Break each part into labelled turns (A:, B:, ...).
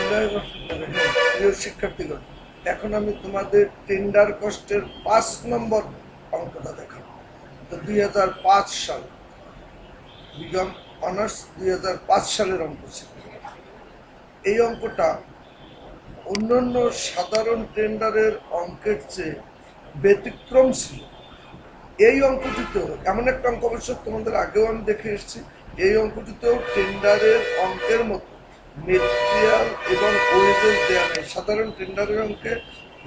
A: প্রিয় শিক্ষার্থীগণ, এখন আমি তোমাদের টেন্ডার কস্টের 5 নম্বর অঙ্কটা দেখাবো। তো 2005 সাল বিগম অনার্স 2005 সালের অঙ্ক ছিল। এই অঙ্কটা অন্যান্য সাধারণ টেন্ডারের অঙ্কের চেয়ে ব্যতিক্রম ছিল। এই অঙ্কটিতেও এমন একটা অঙ্ক, অবশ্য তোমাদের আগেও আমি দেখে এসেছি, এই অঙ্কটিতেও টেন্ডারের অঙ্কের মতো মেটেরিয়াল এবং ওয়েজেস দেওয়া নেই। সাধারণ টেন্ডারের অঙ্কে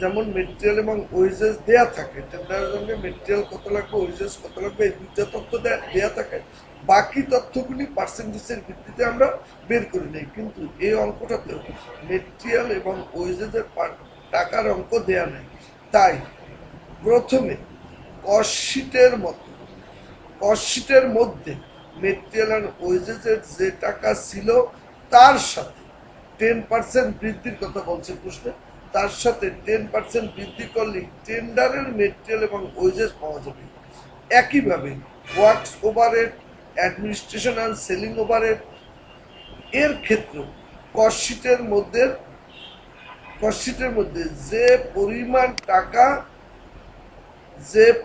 A: যেমন মেটেরিয়াল এবং ওয়েজেস দেওয়া থাকে, টেন্ডারের অঙ্কে মেটেরিয়াল কত লাগবে, ওয়েজেস কত লাগবে, এই দুইটা তথ্য দেওয়া থাকে। বাকি তথ্যগুলি পার্সেন্টেজের ভিত্তিতে আমরা বের করে নিই। কিন্তু এই অঙ্কটাতেও মেটেরিয়াল এবং ওয়েজেসের টাকার অঙ্ক দেওয়া নেই। তাই প্রথমে কস্টশিটের মধ্যে মেটেরিয়াল অ্যান্ড ওয়েজেসের যে টাকা ছিল তার সাথে 10% বৃদ্ধির কথা বলছে প্রশ্নে, তার সাথে 10% বৃদ্ধি করলে টেন্ডারের মেটেরিয়াল এবং ওয়েজেস পাওয়া যাবে। একইভাবে works overhead, administration and selling overhead এর ক্ষেত্রে কস্টশিটের মধ্যে যে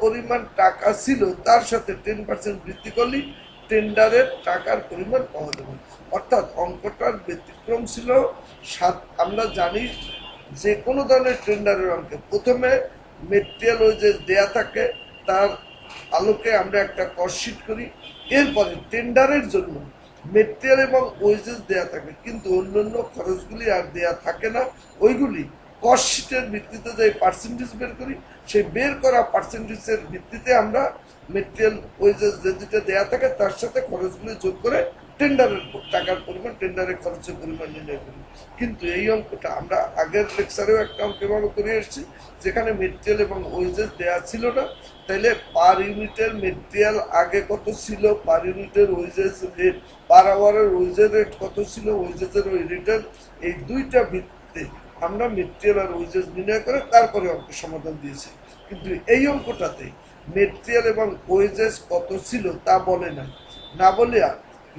A: পরিমাণ টাকা ছিল তার সাথে 10% বৃদ্ধি করলে টেন্ডারের টাকার পরিমাণ পাওয়া যাবে। অর্থাৎ অঙ্কটার ব্যতিক্রম ছিল। আমরা জানি যে কোনো ধরনের টেন্ডারের অঙ্কে প্রথমে মেটেরিয়াল ওয়েজেস দেয়া থাকে, তার আলোকে আমরা একটা কস্টশিট করি। এরপরে টেন্ডারের জন্য মেটেরিয়াল এবং ওয়েজেস দেয়া থাকে, কিন্তু অন্যান্য খরচগুলি আর দেয়া থাকে না। ওইগুলি কস্টশিটের ভিত্তিতে যে পার্সেন্টেজ বের করি, সেই বের করা পার্সেন্টেজের ভিত্তিতে আমরা মেটেরিয়াল ওয়েজেস যে দুটো দেয়া থাকে তার সাথে খরচগুলি যোগ করে টেন্ডারের টাকার পরিমাণ, টেন্ডারের খরচের পরিমাণ নির্ণয় করি। কিন্তু এই অঙ্কটা আমরা আগের লেকচারেও একটা অঙ্ক ব্যবহার করে এসেছি, যেখানে মেটেরিয়াল এবং ওয়েজেস দেয়া ছিল না। তাইলে পার ইউনিটের মেটেরিয়াল আগে কত ছিল, পার ইউনিটের ওয়েজেস রেট, পার আওয়ারের ওয়েজেস রেট কত ছিল, ওয়েজেসের ওই রেটের এই দুইটা ভিত্তিতে আমরা মেটেরিয়াল আর ওয়েজেস নির্ণয় করে তারপরে অঙ্ক সমাধান দিয়েছি। কিন্তু এই অঙ্কটাতে মেটেরিয়াল এবং ওয়েজেস কত ছিল তা বলে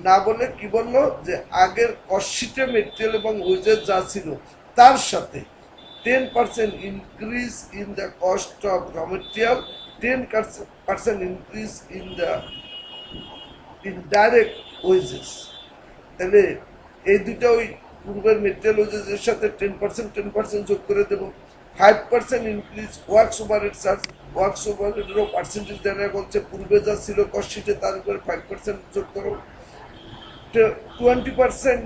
A: না বলে কি বললো, যে আগের কস্টশিটে মেটেরিয়াল এবং ওয়েজেস যা ছিল তার সাথে 10% increase in the cost of raw material, 10% increase in the indirect wages. তাহলে এই দুটো ওই পূর্বের মেটেরিয়াল ওয়েজেসের সাথে 10% যোগ করে দেবো। 5% increase works overhead charge, works ওভারহেডেরও পার্সেন্টেজ দেওয়া বলছে, পূর্বে যা ছিল কস্টশিটে তার উপরে 5% যোগ করো। 20%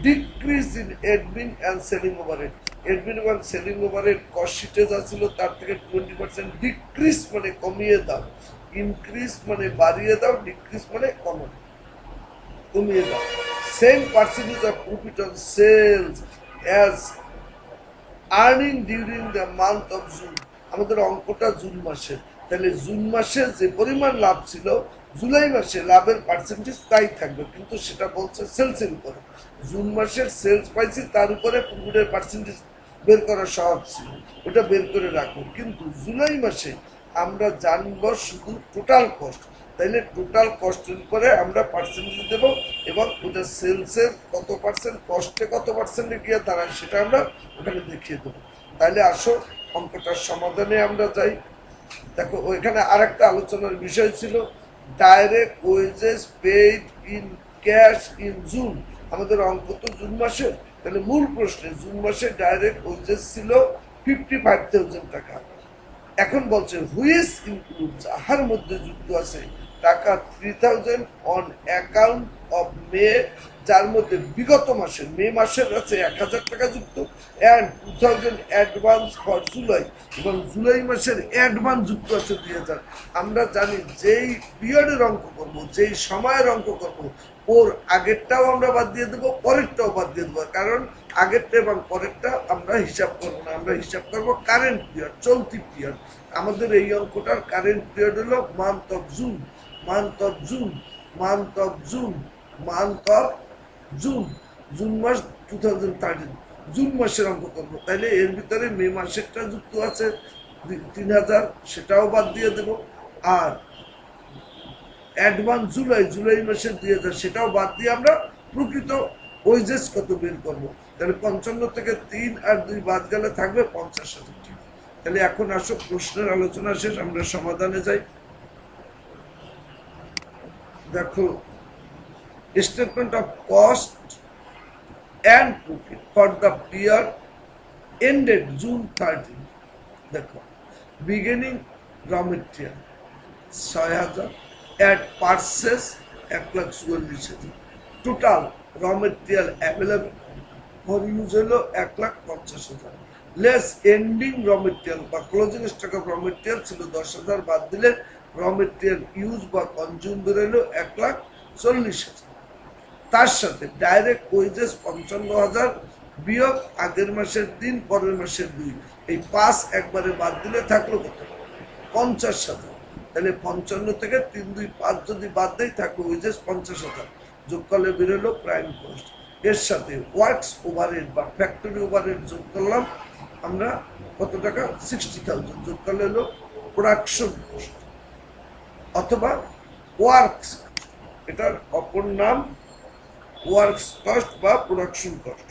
A: decrease in admin and selling overhead, admin এবং সেলিং ওভারহেড কস্টশিটে যা ছিল তার থেকে 20% ডিক্রিজ মানে কমিয়ে দাও, ইনক্রিজ মানে বাড়িয়ে দাও, ডিক্রিজ মানে কমিয়ে দাও। Same percentage of profit on sales as earning during the month of June. আমাদের অঙ্কটা জুন মাসে, তাহলে জুন মাসে যে পরিমাণ লাভ ছিল জুলাই মাসে লাভের পার্সেন্টেজ তাই থাকবে, কিন্তু সেটা বলছে সেলসের উপরে। জুন মাসের সেলস পাইছি, তার উপরে পূর্বের পার্সেন্টেজ বের করা সহজ ছিল, ওটা বের করে রাখবো। কিন্তু জুলাই মাসে আমরা জানবো শুধু টোটাল কস্ট, তাইলে টোটাল কস্টের উপরে আমরা পার্সেন্টেজ দেব এবং ওটা সেলসের কত পার্সেন্ট, কস্টে কত পার্সেন্টে গিয়ে দাঁড়ায় সেটা আমরা ওখানে দেখিয়ে দেবো। তাহলে আসো অঙ্কটার সমাধানে আমরা যাই। দেখো ওইখানে আর একটা আলোচনার বিষয় ছিল direct wages paid in cash in June. আমাদের অঙ্ক তো জুন মাসে, তাহলে মূল প্রশ্নে জুন মাসে ডাইরেক্ট ওয়েজেস ছিল 55,000 টাকা। এখন বলছে হুইচ ইনক্লুড, যাহার মধ্যে যুক্ত আছে টাকা 3,000 অন অ্যাকাউন্ট অফ মে, যার মধ্যে বিগত মাসের মে মাসের আছে 1,000 টাকা যুক্ত, অ্যান্ড 2,000 অ্যাডভান্স ফর জুলাই, এবং জুলাই মাসের অ্যাডভান্স যুক্ত আছে 2,000। আমরা জানি যেই পিরিয়ডের অঙ্ক করবো, যেই সময়ের অঙ্ক করবো, ওর আগেরটাও আমরা বাদ দিয়ে দেবো, পরেরটাও বাদ দিয়ে দেবো, কারণ আগেরটা এবং পরেরটা আমরা হিসাব করবো না, আমরা হিসাব করবো কারেন্ট পিরিয়ড, চলতি পিরিয়ড। আমাদের এই অঙ্কটার কারেন্ট পিরিয়ড হলো মান্থ অফ জুন, জুন মাস 2013, জুন মাসের অঙ্ক করবো। তাইলে এর ভিতরে মে মাসেরটা যুক্ত আছে 3,000, সেটাও বাদ দিয়ে দেবো। আর অ্যাডভান্স জুলাই মাসের 2,000, সেটাও বাদ দিয়ে আমরা প্রকৃত ওয়েজেস কত বের করবো, তাহলে 55 থেকে 3 আর 2 বাদ গেলে থাকবে 50,000 টাকা। তাহলে এখন আসো প্রশ্নের আলোচনা শেষ, আমরা সমাধানে যাই। দেখো, statement of cost and profit for the year ended June 13. দেখো, beginning raw material 6,000, at purchase 1,44,000, total raw material available for use হলো 1,50,000, less ending raw material বা closing stock of raw material ছিল 10,000, বাদ দিলে raw material use বা consume বের হলো 1,40,000। তার সাথে ডাইরেক্ট ওয়েজেস 55,000 বিয়োগ আগের মাসের 3 পরের মাসের 2, এই 5 একবারে বাদ দিলে থাকলো কত, 50,000। তাহলে 55 থেকে 3 2 5 যদি বাদ দেয় থাকলো ওয়েজেস 50,000, যোগ করলে বেরোলো প্রাইম কস্ট। এর সাথে ওয়ার্কস ওভারহেড বা ফ্যাক্টরি ওভারহেড যোগ করলাম আমরা কত টাকা, 60,000, যোগ করলে হলো প্রোডাকশন কস্ট অথবা ওয়ার্কস, এটার অপর নাম ওয়ার্কস কস্ট বা প্রোডাকশন কস্ট।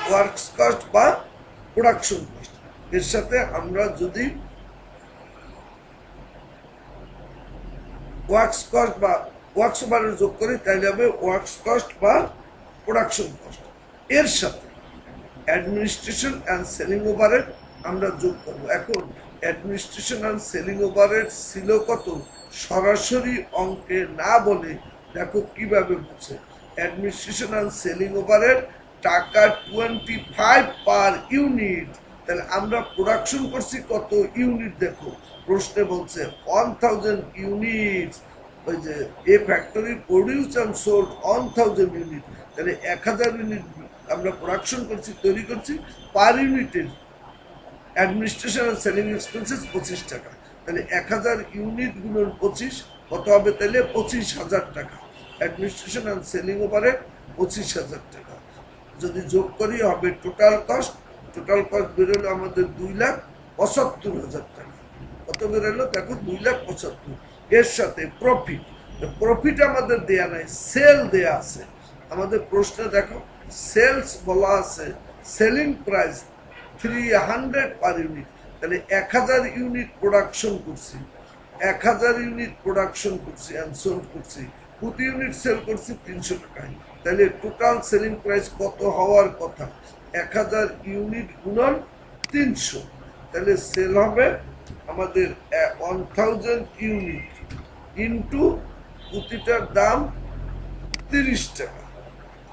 A: ওয়ার্কস কস্ট বা প্রোডাকশন কস্ট, এর সাথে আমরা যদি ওয়ার্কস কস্ট বা ওয়ার্কস ওভারহেড যোগ করি তাহলে হবে ওয়ার্কস কস্ট বা প্রোডাকশন কস্ট। এর সাথে অ্যাডমিনিস্ট্রেশন অ্যান্ড সেলিং ওভারহেড আমরা যোগ করবো। এখন অ্যাডমিনিস্ট্রেশন অ্যান্ড সেলিং ওভারহেড ছিল কত, সরাসরি অঙ্কে না বলে দেখো কিভাবে বুঝছে। অ্যাডমিনিস্ট্রেশন অ্যান্ড সেলিং ওভারহেড টাকা 25 পার ইউনিট, তাহলে আমরা প্রোডাকশন করছি কত ইউনিট, দেখো প্রশ্নে বলছে 1000 ইউনিট, ওই যে এ factory produce and sold 1000 unit, তাহলে 1000 ইউনিট আমরা প্রোডাকশন করছি, তৈরি করছি, পার ইউনিটের অ্যাডমিনিস্ট্রেশন আর সেলিং এক্সপেন্সেস 25 টাকা, তাহলে 1000 ইউনিট গুণন 25 কত হবে, তাহলে 25,000 টাকা। অ্যাডমিনিস্ট্রেশন আর সেলিং ওভারহেড 25,000 টাকা, যদি যোগ করি হবে টোটাল কস্ট বেরোলো আমাদের 2,75,000 টাকা। কত বেরোলো দেখো, 2,75,000। এর সাথে প্রফিট আমাদের দেয়া নাই, সেল দেয়া আছে আমাদের প্রশ্নে। দেখো সেলস বলা আছে, সেলিং প্রাইস 300 পার ইউনিট, তাহলে 1000 ইউনিট প্রোডাকশন করছি, 1000 ইউনিট প্রোডাকশন করছি এন্ড সোল্ড করছি, প্রতি ইউনিট সেল করছি 300 টাকায়, তাহলে টোটাল সেলিং প্রাইস কত হওয়ার কথা, 1000 ইউনিট গুণন 300, তাহলে সেল হবে আমাদের 1000 ইউনিট ইন্টু প্রতিটার দাম 30 টাকা,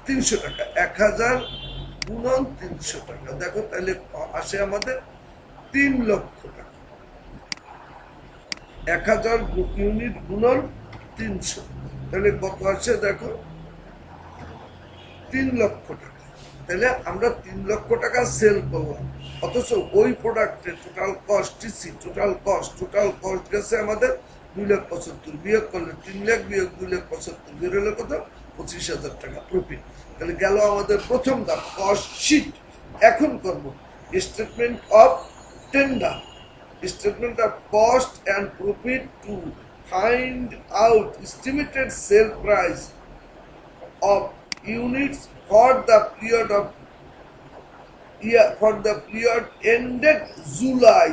A: 300 টাকা, 1000 গুণন 300 টাকা, দেখো তাহলে আসে আমাদের 3 লক্ষ টাকা। 1000 ইউনিট গুণন 300, তাহলে কত আসে দেখো, 3 লক্ষ টাকা। তাহলে আমরা 3 লক্ষ টাকা সেল করলাম, অথচ ওই প্রোডাক্টের টোটাল কস্ট গেছে আমাদের 2,75,000, বিয়োগ করলে 3 লাখ বিয়োগ 2,75,000 বের হলো কত, 25,000 টাকা প্রফিট। তাহলে গেল আমাদের প্রথম ধাপ কস্ট শিট। এখন করব statement of tender, statement of cost and profit to find out estimated sale price of units for the period ended July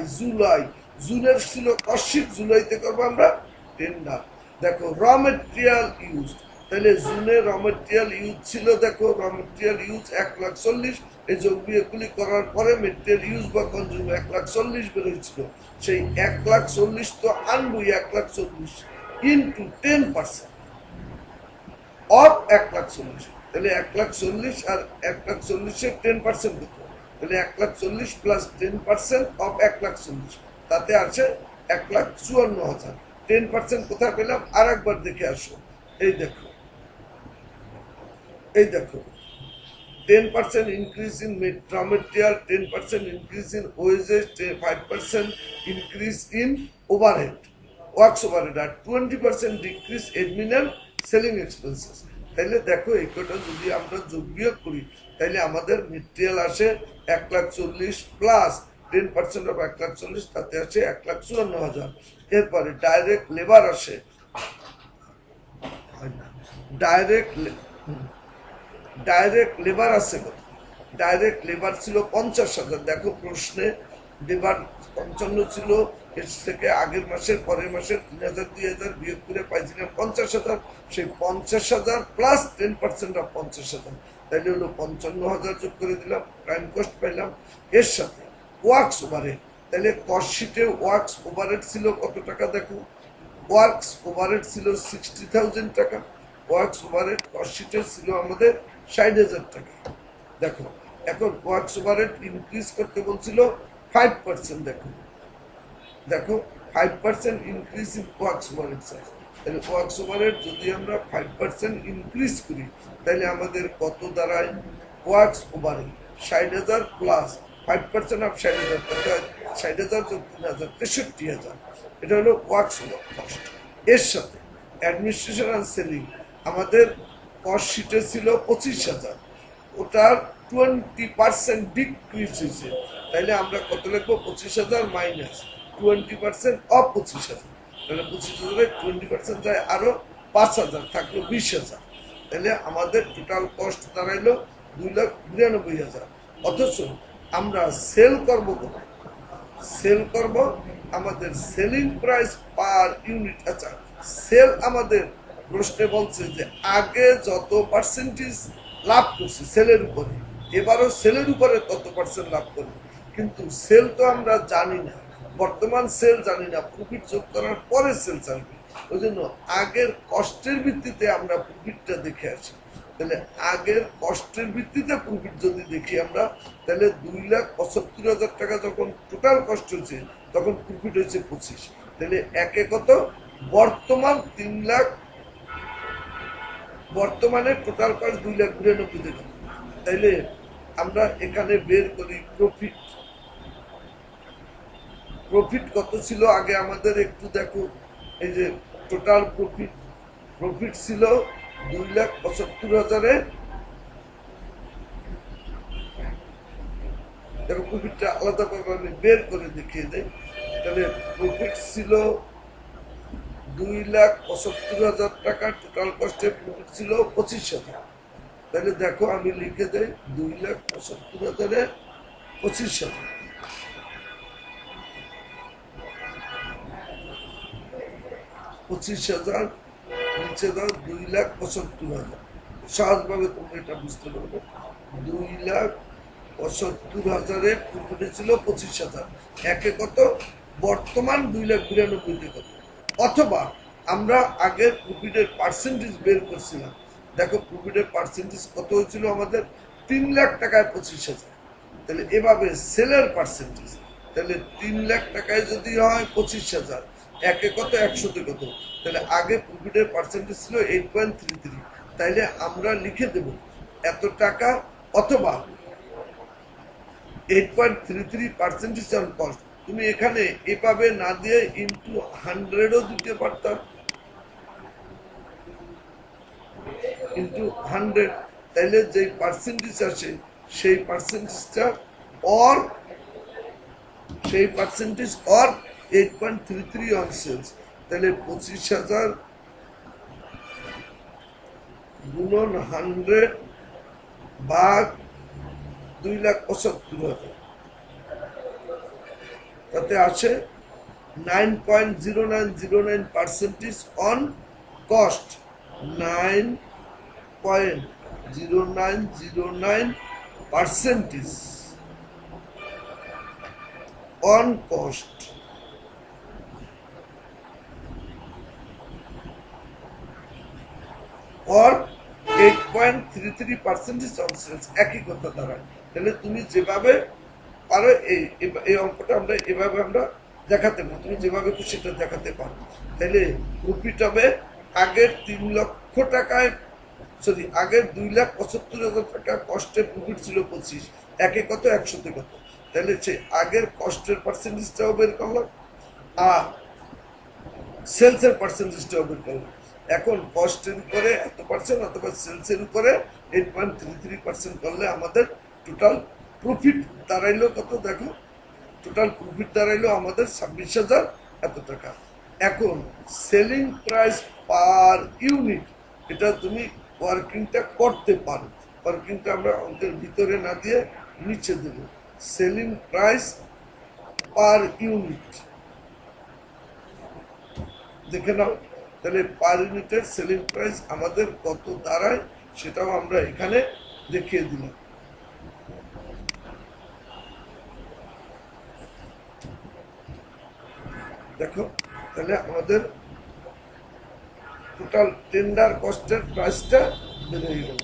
A: জুনের ছিল কস্ট, জুলাইতে করবো আমরা টেন্ডার। দেখো র মেটেরিয়াল ইউজ, তাহলে জুনে র মেটেরিয়াল ইউজ ছিল, দেখো র মেটেরিয়াল ইউজ 1,40,000, এই যোগ বিয়োগগুলি করার পরে মেটেরিয়াল ইউজ বা কনজিউম 1,40,000 বেরোচ্ছিল, সেই 1,40,000 তো আনবই, 1,40,000 ইন্টু 10% অফ 1,40,000, তাহলে 1,40,000 আর 1,40,000 10% দিত, তাহলে 1,40,000 প্লাস 10% অফ 1,40,000, তাতে আছে 1,54,000। 10% কোথায় পেলাম আর একবার দেখে আসো, এই দেখো 10% increase in raw material, 10% increase in wages, 5% increase in overhead, works overhead, আর 20% decrease admin and selling expenses. তাহলে দেখো এই কটা যদি আমরা যোগ বিয়োগ করি তাহলে আমাদের মেটেরিয়াল আসে 1,40,000 প্লাস 10% অফ 1,40,000 তাতে আসে 1,54,000। এরপরে ডাইরেক্ট লেবার আসে, ডাইরেক্ট লেবার আছে কত? ডাইরেক্ট লেবার ছিল 50,000। দেখো প্রশ্নে লেবার 55 ছিল, এর থেকে আগের মাসের পরের মাসের 3,000 2,000 বিয়োগ করে পাইছিলাম 50,000। সেই 50,000 প্লাস 10% অফ 50,000, তাইলে হলো 55,000 যোগ করে দিলাম, প্রাইম কস্ট পাইলাম। এর সাথে ওয়ার্কস ওভারহেড, তাহলে কস্ট শিটে ওয়ার্কস ওভারহেড ছিল কত টাকা? দেখো ওয়ার্কস ওভারহেড ছিল 60,000 টাকা। ওয়ার্কস ওভারহেড কস্ট শিটে ছিল আমাদের 60,000 টাকা। দেখো এখন ওয়ার্কস ওভারহেড ইনক্রিজ করতে বলছিল 5%। দেখো 5% ইনক্রিজ ইন ওয়ার্কস ওভারহেড। তাহলে ওয়ার্কস ওভারহেড যদি আমরা 5% ইনক্রিজ করি তাহলে আমাদের কত দাঁড়ায়? ওয়ার্কস ওভারহেড 60,000 প্লাস 5% অফ 60,000, 60,000 যোগ 3,000 63,000। এটা হলো ওয়ার্কস কস্ট। এর সাথে অ্যাডমিনিস্ট্রেশন অ্যান্ড সেলিং আমাদের কস্ট শিটে ছিল 25,000, ওটার 20% ডিক্রিজ হয়েছে। তাইলে আমরা কত লিখবো? 25,000 মাইনাস 20% অফ 25,000। তাহলে 25,000 20% যায় আরো 5,000, থাকলো 20,000। তাহলে আমাদের টোটাল কস্ট দাঁড়াইলো 2,92,000। অথচ আমরা সেল করবো কত? সেল করব আমাদের সেলিং প্রাইস পার ইউনিট। আচ্ছা, সেল আমাদের প্রশ্নে বলছে যে আগে যত পার্সেন্টেজ লাভ করছি সেলের উপরে, এবারও সেলের উপরে তত পার্সেন্ট লাভ করবে। কিন্তু সেল তো আমরা জানি না, বর্তমান সেল জানি না, প্রফিট যোগ করার পরে সেল জানবে। ওই জন্য আগের কষ্টের ভিত্তিতে আমরা প্রফিটটা দেখে আসি। তাহলে আগের কষ্টের ভিত্তিতে প্রফিট যদি দেখি আমরা, তাহলে 2,75,000 টাকা যখন টোটাল কষ্ট হয়েছে তখন প্রফিট হয়েছে 25। তাহলে একে কত? বর্তমান 3 লাখ, বর্তমানে টোটাল কস্ট 2,92,000 টাকা। তাইলে আমরা এখানে বের করি প্রফিট। প্রফিট কত ছিল আগে আমাদের একটু দেখো। এই যে টোটাল প্রফিট, প্রফিট ছিল 2,75,000। দেখো প্রফিটটা আলাদা ভাবে আমি বের করে দেখিয়ে দেই। তাহলে প্রফিট ছিল 2,75,000 টাকা, টোটাল কস্টে প্রফিট ছিল 25,000। তাহলে দেখো আমি লিখে দেই 2,75,000 25,000। 25,000 নিচে দাও 2,75,000। সহজভাবে তোমরা এটা বুঝতে পারবে। 2,75,000 প্রফিট ছিল 25,000। একে কত? বর্তমান 2,92,000 কত? অথবা আমরা আগের প্রফিটের পার্সেন্টেজ বের করছিলাম। দেখো প্রফিটের পার্সেন্টেজ কত হয়েছিল আমাদের? 3 লাখ টাকায় 25,000। তাহলে এভাবে সেলের পার্সেন্টেজ, তাহলে 3 লাখ টাকায় যদি হয় 25,000, একে কত? 100তে কত? তাহলে আগে প্রফিটের পার্সেন্টেজ ছিল 8.33। তাইলে আমরা লিখে দেব এত টাকা, অথবা 8.33% অন কস্ট। তুমি এখানে এভাবে না দিয়ে ইনটু 100ও দিতে পারতাম, ইনটু 100। তাইলে যে পার্সেন্টেজ আসে সেই পার্সেন্টেজটা অর 8.33 অন সেলস। তাহলে 25,000 গুণন 100 ভাগ 2,75,000, তাতে আসে 9.0909% on cost. 9.0909% on cost. or 8.33% on sales, একই কথা দাঁড়ায়। তাহলে তুমি যেভাবে পারো এই অঙ্কটা আমরা এভাবে আমরা দেখাতে পারো, তুমি যেভাবে খুশি সেটা দেখাতে পারো। তাহলে প্রফিট হবে আগের 3 লক্ষ টাকায়, সরি আগের 2,75,000 টাকা কষ্টের প্রফিট ছিল 25, একে কত? 100তে কত? তাহলে সে আগের কষ্টের পার্সেন্টেজটাও বের করলাম আর সেলসের পার্সেন্টেজটাও বের করলাম। এখন কস্টের উপরে এত পার্সেন্ট অথবা সেলসের উপরে 8.33% করলে আমাদের টোটাল প্রফিট দাঁড়াইলো কত? দেখো টোটাল প্রফিট দাঁড়াইলো আমাদের 26,000 এত টাকা। এখন সেলিং প্রাইস পার ইউনিট, এটা তুমি ওয়ার্কিংটা করতে পারো, ওয়ার্কিংটা আমরা অঙ্কের ভিতরে না দিয়ে নিচে দেব। সেলিং প্রাইস পার ইউনিট দেখে নাও, তাহলে পার ইউনিটের সেলিং প্রাইস আমাদের কত দাঁড়ায় সেটাও আমরা এখানে দেখিয়ে দিলাম। দেখো, তাহলে আমাদের টোটাল টেন্ডার কস্টের প্রাইসটা বের হয়ে গেল,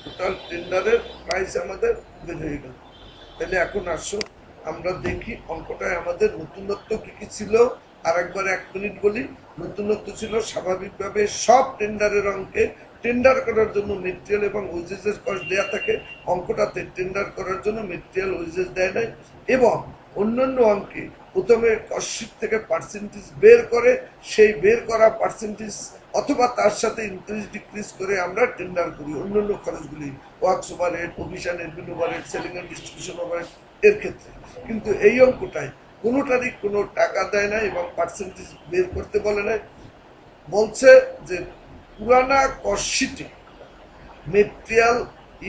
A: টোটাল টেন্ডারের প্রাইস আমাদের বের হয়ে গেল। তাহলে এখন আসো আমরা দেখি অঙ্কটায় আমাদের নতুনত্ব কি কি ছিল। আর একবার 1 মিনিট বলি। নতুনত্ব ছিল স্বাভাবিকভাবে সব টেন্ডারের অঙ্কে টেন্ডার করার জন্য মেটেরিয়াল এবং ওয়েজেসের কস্ট দেয়া থাকে, অঙ্কটাতে টেন্ডার করার জন্য মেটেরিয়াল ওয়েজেস দেয় নাই। এবং অন্যান্য অঙ্কে প্রথমে কস্টশিট থেকে পার্সেন্টেজ বের করে সেই বের করা পার্সেন্টেজ অথবা তার সাথে ইনক্রিজ ডিক্রিজ করে আমরা টেন্ডার করি অন্যান্য খরচগুলি, works overhead, provision, admin overhead, selling and distribution overhead এর ক্ষেত্রে। কিন্তু এই অঙ্কটায় কোনোটারই কোনো টাকা দেয় না এবং পার্সেন্টেজ বের করতে বলে নাই, বলছে যে পুরানা কস্টশিটে মেটেরিয়াল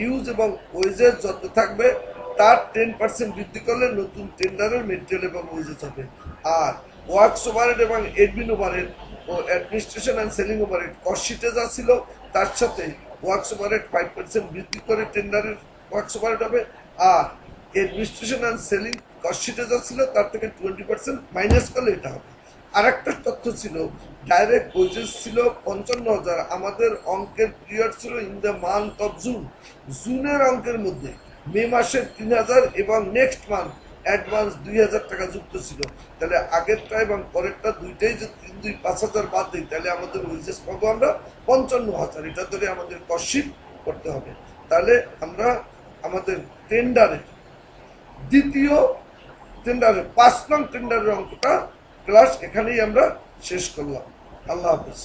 A: ইউজ এবং ওয়েজেস যত থাকবে তার 10% বৃদ্ধি করলে নতুন টেন্ডারের মেটেরিয়াল এবং ওয়েজেস হবে। আর ওয়ার্কস ওভারহেড এবং এডমিন ওভারহেড ও অ্যাডমিনিস্ট্রেশন অ্যান্ড সেলিং ওভারহেড কস্টশিটে যা ছিল তার সাথে ওয়ার্কস ওভারহেড 5% বৃদ্ধি করে টেন্ডারের ওয়ার্কস ওভারহেড হবে। আর অ্যাডমিনিস্ট্রেশন অ্যান্ড সেলিং কস্টশিটে যা ছিল তার থেকে 20% মাইনাস করলে এটা হবে। আর একটা তথ্য ছিল ডাইরেক্ট ওয়েজেস ছিল 55,000, আমাদের অঙ্কের পিরিয়ড ছিল in the month of June. জুনের অঙ্কের মধ্যে মে মাসের 3,000 এবং নেক্সট মান্থ অ্যাডভান্স 2,000 টাকা যুক্ত ছিল। তাহলে আগেরটা এবং পরেরটা দুইটাই যে 3, 2, 5,000 বাদ দিই তাহলে আমাদের ওয়েজেস পাবো আমরা 55,000। এটা ধরে আমাদের কস্টশিট করতে হবে। তাহলে আমরা আমাদের টেন্ডারের দ্বিতীয় টেন্ডারের 5 নং টেন্ডারের অঙ্কটা ক্লাস এখানেই আমরা শেষ করলাম। আল্লাহ হাফেজ।